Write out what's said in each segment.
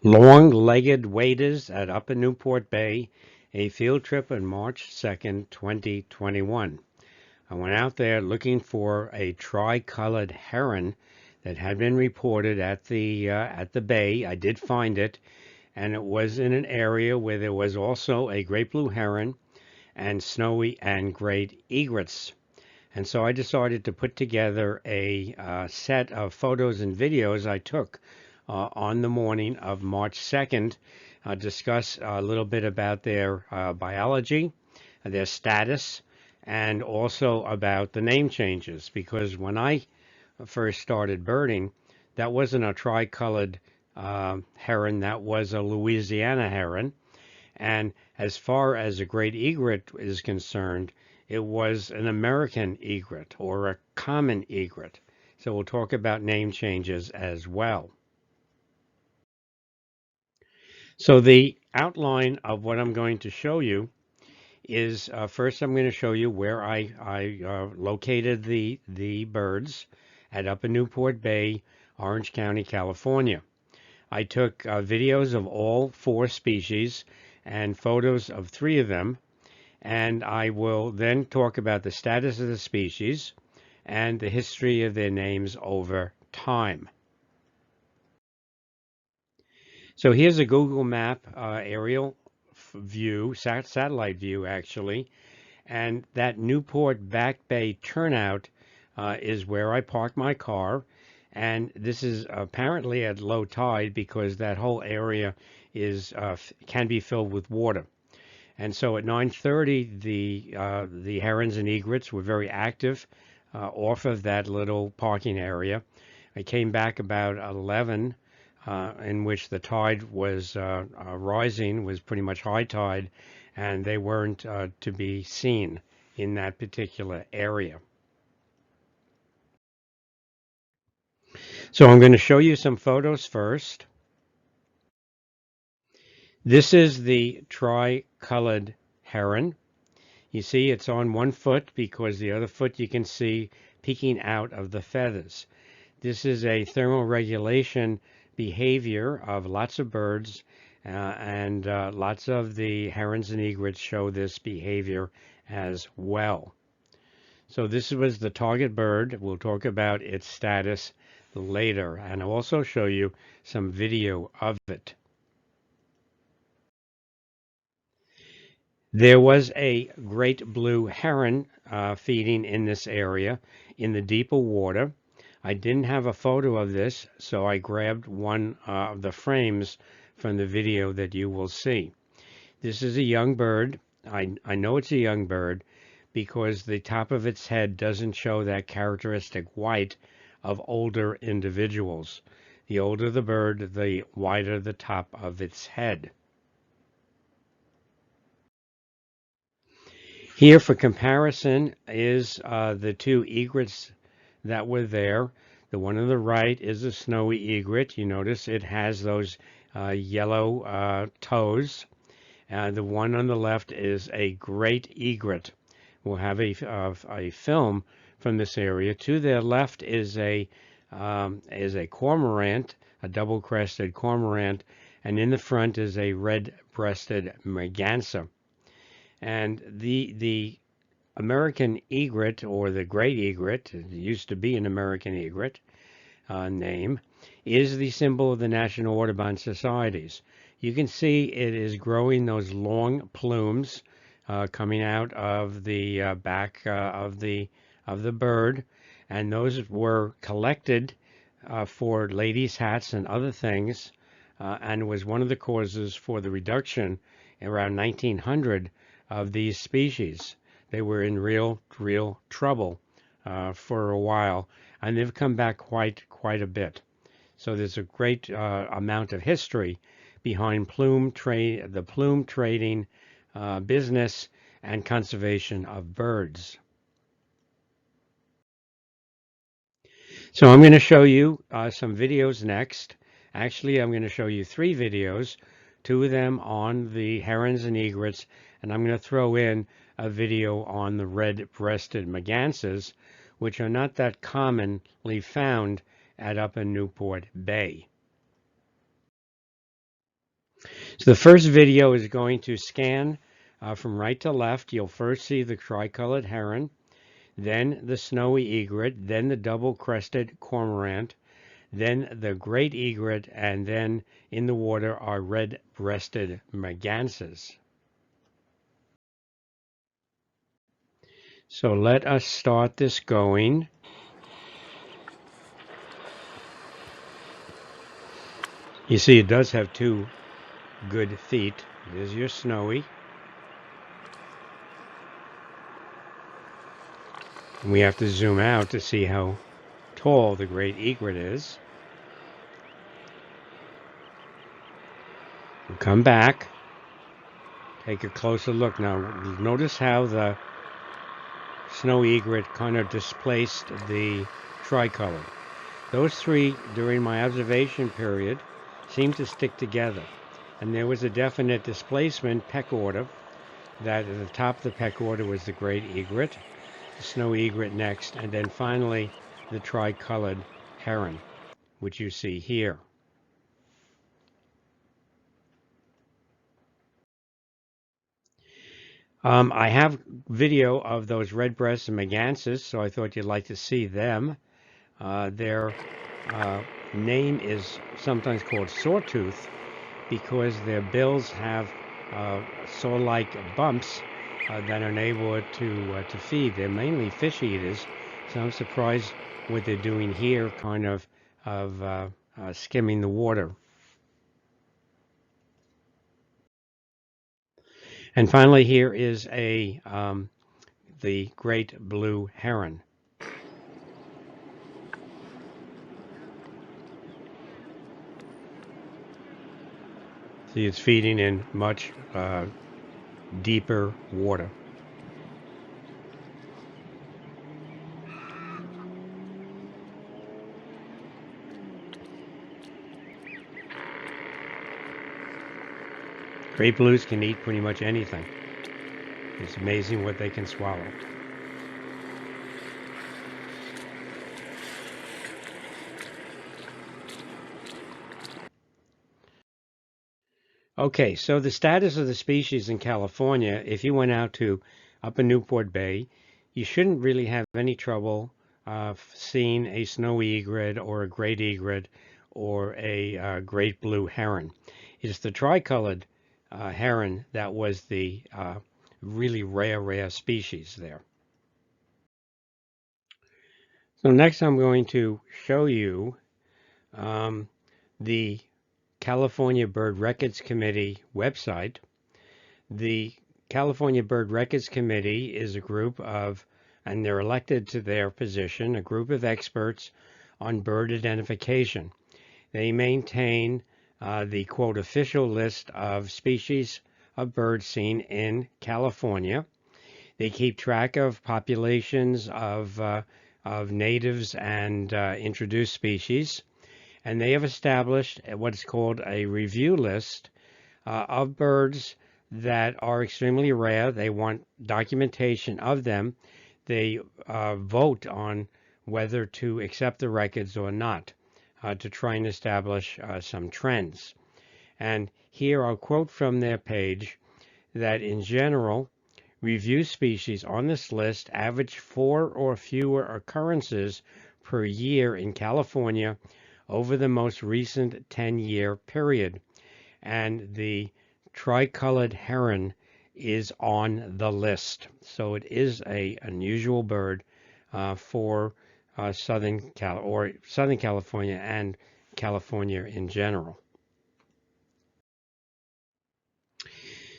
Long-legged waders at Upper Newport Bay, a field trip on March 2nd, 2021. I went out there looking for a tricolored heron that had been reported at the bay. I did find it, and it was in an area where there was also a great blue heron and snowy and great egrets. And so I decided to put together a set of photos and videos I took on the morning of March 2nd, discuss a little bit about their biology, their status, and also about the name changes. Because when I first started birding, that wasn't a tricolored heron, that was a Louisiana heron. And as far as a great egret is concerned, it was an American egret or a common egret. So we'll talk about name changes as well. So the outline of what I'm going to show you is first I'm going to show you where I located the birds at Upper Newport Bay, Orange County, California. I took videos of all 4 species and photos of 3 of them, and I will then talk about the status of the species and the history of their names over time. So here's a Google Map aerial view, satellite view actually, and that Newport Back Bay turnout is where I parked my car, and this is apparently at low tide because that whole area is can be filled with water. And so at 9:30, the herons and egrets were very active off of that little parking area. I came back about 11, in which the tide was rising, was pretty much high tide, and they weren't to be seen in that particular area. So I'm going to show you some photos first. This is the tricolored heron. You see it's on one foot because the other foot you can see peeking out of the feathers. This is a thermoregulation behavior of lots of birds, and lots of the herons and egrets show this behavior as well. So this was the target bird. We'll talk about its status later, and I'll also show you some video of it. There was a great blue heron feeding in this area in the deeper water. I didn't have a photo of this, so I grabbed one of the frames from the video that you will see. This is a young bird. I know it's a young bird because the top of its head doesn't show that characteristic white of older individuals. The older the bird, the whiter the top of its head. Here for comparison is the 2 egrets that were there. The one on the right is a snowy egret. You notice it has those yellow toes. The one on the left is a great egret. We'll have a film from this area. To their left is a cormorant, a double-crested cormorant, and in the front is a red-breasted merganser. And the American egret, or the great egret, it used to be an American egret name, is the symbol of the National Audubon Societies. You can see it is growing those long plumes coming out of the back of the bird, and those were collected for ladies' hats and other things, and was one of the causes for the reduction around 1900 of these species. They were in real trouble for a while, and they've come back quite a bit. So there's a great amount of history behind the plume trading business and conservation of birds. So I'm going to show you some videos next. Actually, I'm going to show you 3 videos, 2 of them on the herons and egrets, and I'm going to throw in a video on the red-breasted mergansers, which are not that commonly found at Upper Newport Bay. So the first video is going to scan from right to left. You'll first see the tricolored heron, then the snowy egret, then the double-crested cormorant, then the great egret, and then in the water are red-breasted mergansers. So let us start this going. You see it does have two good feet. There's your snowy. And we have to zoom out to see how tall the great egret is. We'll come back, take a closer look. Now notice how the snowy egret kind of displaced the tricolored. Those three, during my observation period, seemed to stick together. And there was a definite displacement peck order, that at the top of the peck order was the great egret, the snowy egret next, and then finally the tricolored heron, which you see here. I have video of those red-breasted mergansers, so I thought you'd like to see them. Their name is sometimes called sawtooth because their bills have saw-like bumps that enable it to feed. They're mainly fish eaters, so I'm surprised what they're doing here, kind of skimming the water. And finally, here is the great blue heron. See, it's feeding in much deeper water. Great blues can eat pretty much anything. It's amazing what they can swallow. Okay, so the status of the species in California, if you went out to up in Newport Bay, you shouldn't really have any trouble seeing a snowy egret or a great egret or a great blue heron. It's the tricolored heron that was the really rare species there. So next I'm going to show you the California Bird Records Committee website. The California Bird Records Committee is a group of, and they're elected to their position, a group of experts on bird identification. They maintain the quote official list of species of birds seen in California. They keep track of populations of natives and introduced species, and they have established what's called a review list of birds that are extremely rare. They want documentation of them. They vote on whether to accept the records or not to try and establish some trends. And here I'll quote from their page that in general, review species on this list average 4 or fewer occurrences per year in California over the most recent 10-year period. And the tricolored heron is on the list. So it is an unusual bird for Southern California and California in general.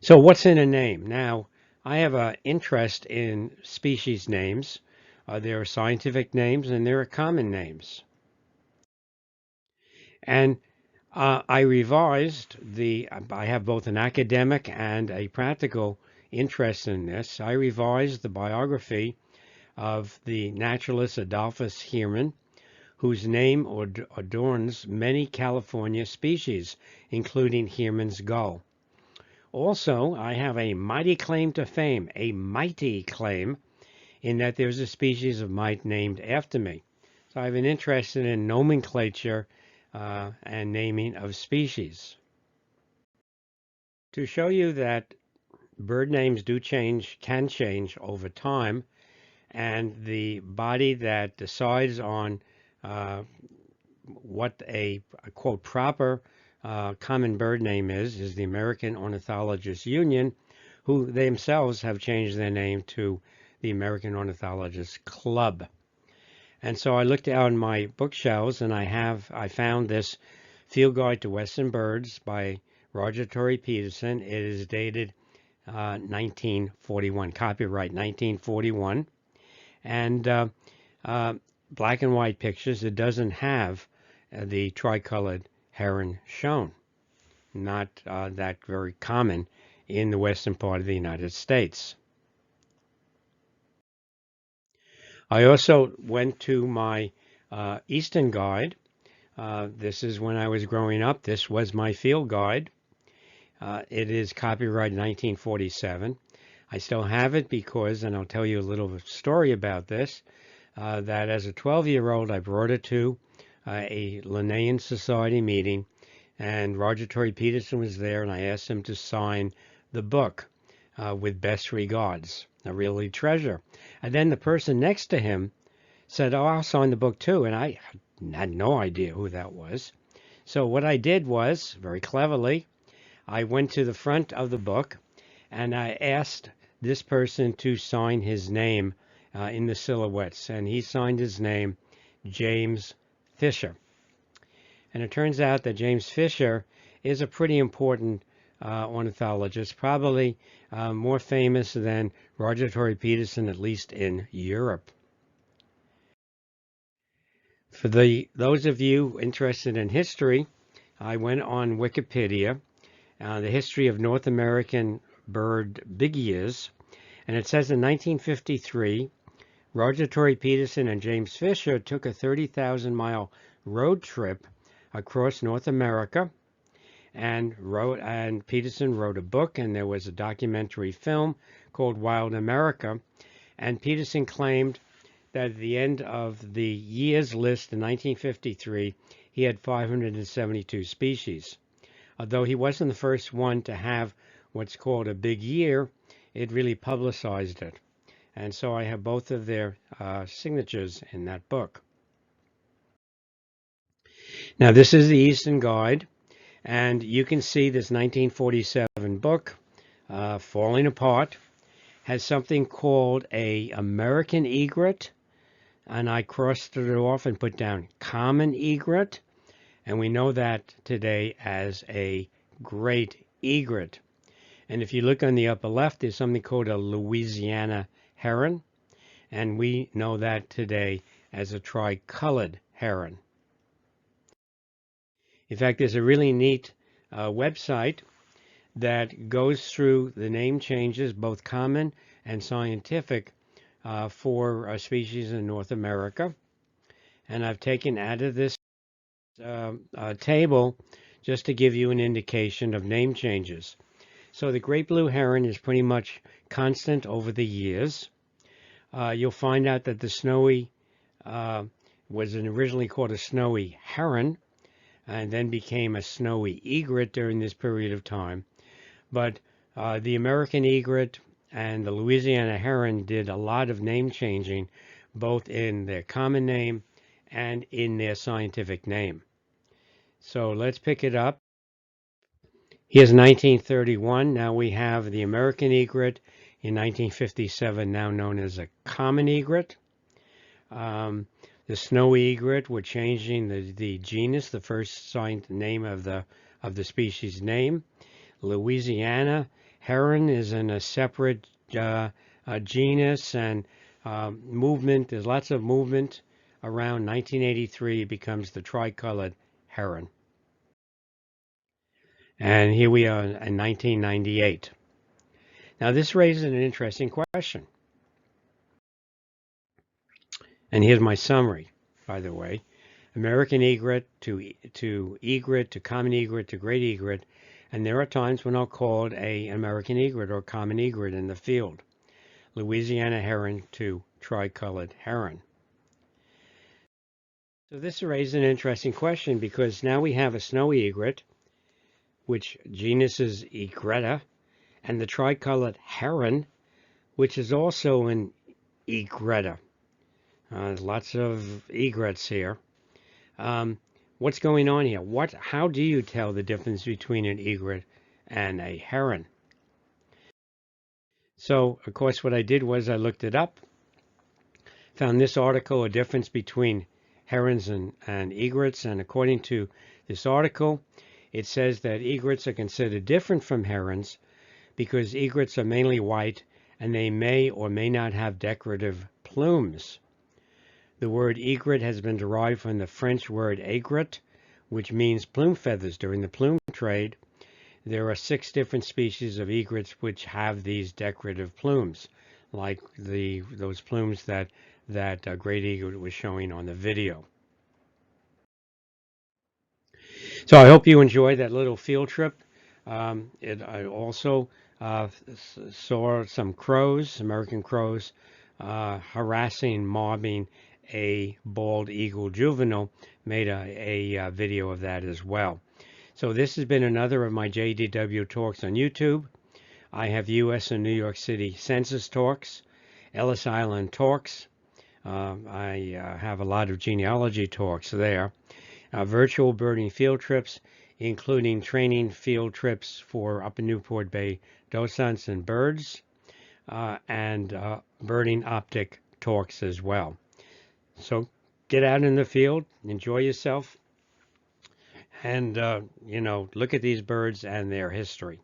So what's in a name? Now, I have an interest in species names. There are scientific names and there are common names. And I have both an academic and a practical interest in this. I revised the biography of the naturalist Adolphus Heron, whose name adorns many California species, including Heron's gull. Also, I have a mighty claim to fame, a mighty claim, in that there's a species of mite named after me. So I have an interest in nomenclature and naming of species. To show you that bird names can change over time, and the body that decides on uh, what a quote proper common bird name is the American Ornithologists Union, who themselves have changed their name to the American Ornithologists Club. And so I looked down my bookshelves and I found this Field Guide to Western Birds by Roger Torrey Peterson. It is dated 1941, copyright 1941, and black and white pictures. It doesn't have the tricolored heron shown. Not that very common in the western part of the United States. I also went to my Eastern guide. This is when I was growing up. This was my field guide. It is copyright 1947. I still have it because, and I'll tell you a little story about this, that as a 12-year-old I brought it to a Linnaean Society meeting, and Roger Torrey Peterson was there, and I asked him to sign the book with best regards. A really treasure. And then the person next to him said, "Oh, I'll sign the book too," and I had no idea who that was. So what I did was, very cleverly, I went to the front of the book and I asked this person to sign his name in the silhouettes, and he signed his name James Fisher. And it turns out that James Fisher is a pretty important ornithologist, probably more famous than Roger Torrey Peterson, at least in Europe. For those of you interested in history, I went on Wikipedia, the history of North American bird big ears, and it says in 1953, Roger Torrey Peterson and James Fisher took a 30,000-mile road trip across North America, and Peterson wrote a book, and there was a documentary film called Wild America, and Peterson claimed that at the end of the years list in 1953, he had 572 species. Although he wasn't the first one to have what's called a big year, it really publicized it. And so I have both of their signatures in that book. Now this is the Eastern Guide, and you can see this 1947 book falling apart. Has something called a American egret, and I crossed it off and put down common egret, and we know that today as a great egret. And if you look on the upper left, there's something called a Louisiana heron, and we know that today as a tricolored heron. In fact, there's a really neat website that goes through the name changes, both common and scientific, for species in North America. And I've taken out of this table just to give you an indication of name changes. So the great blue heron is pretty much constant over the years. You'll find out that the snowy was originally called a snowy heron, and then became a snowy egret during this period of time. But the American egret and the Louisiana heron did a lot of name changing, both in their common name and in their scientific name. So let's pick it up. Here's 1931. Now we have the American egret in 1957, now known as a common egret. The snowy egret, we're changing the genus, the first signed name of the species name. Louisiana heron is in a separate genus, and movement. There's lots of movement. Around 1983, it becomes the tricolored heron. And here we are in 1998. Now this raises an interesting question. And here's my summary, by the way. American egret to egret to common egret to great egret. And there are times when I'll call it an American egret or common egret in the field. Louisiana heron to tricolored heron. So this raises an interesting question, because now we have a snowy egret, which genus is Egretta, and the tricolored heron, which is also an Egretta. Lots of egrets here. What's going on here? How do you tell the difference between an egret and a heron? So, of course, what I did was I looked it up, found this article, a difference between herons and egrets, and according to this article, it says that egrets are considered different from herons because egrets are mainly white and they may or may not have decorative plumes. The word egret has been derived from the French word aigrette, which means plume feathers. During the plume trade, there are 6 different species of egrets which have these decorative plumes, like those plumes that great egret was showing on the video. So I hope you enjoyed that little field trip. I also saw some crows, American crows, harassing, mobbing a bald eagle juvenile. Made a video of that as well. So this has been another of my JDW talks on YouTube. I have U.S. and New York City Census talks, Ellis Island talks. I have a lot of genealogy talks there. Virtual birding field trips, including training field trips for up in Newport Bay docents and birds, and birding optic talks as well. So get out in the field, enjoy yourself, and look at these birds and their history.